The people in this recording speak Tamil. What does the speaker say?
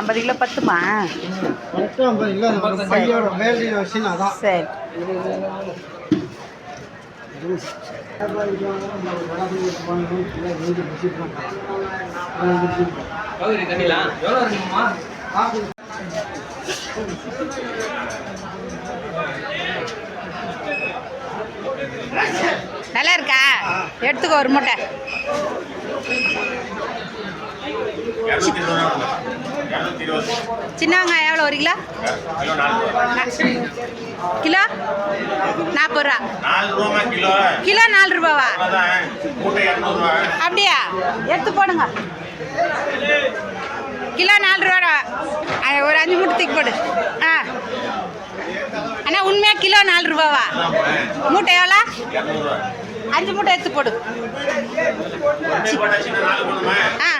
50 கிலோ பத்துமா? சரி. நல்லா இருக்கா? எடுத்துக்கோ ஒரு மூட்டை. சின்ன வெங்காயம் எவ்வளோ? 1 கிலோ கிலோ 40 ரூபா. கிலோ 4 ரூபாவா? அப்படியா? எடுத்து போடுங்க. கிலோ 4 ரூபா. ஒரு 5 மூட்டை தூக்கி போடு. ஆ அண்ணா உண்மையாக கிலோ 4 ரூபாவா? மூட்டை எவ்வளோ? 5 மூட்டை எடுத்து போடு. ஆ